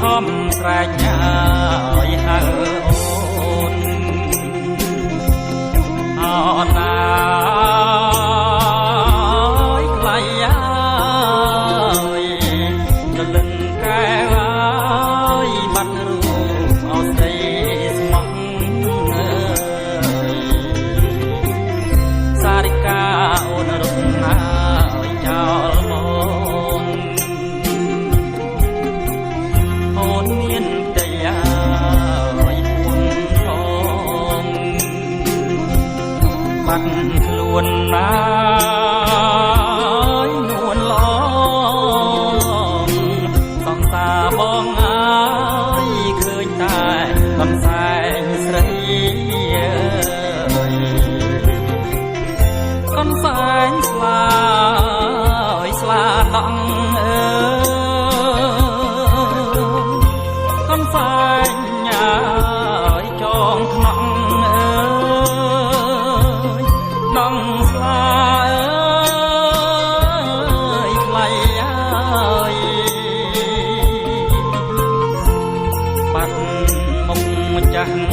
ខំស្រែកហើយហៅអូនអរណាយខ្លៃហើយរលឹងកែវហើយបាត់រូបអស្ដីស្មោះសារិកាអូនរត់ណាយចោលមកអូនមានតែយាយពួនផងបាត់ខ្លួនណាយនួនឡងសង្សារបងអើយឃើញតែកំសែងស្រីកំសែងស្លាយស្លាតង់អើកំសែងញ៉ាយចងថ្នក់អើយដងស្លាអើយថ្លៃហើយបាត់មុខម្ចាស់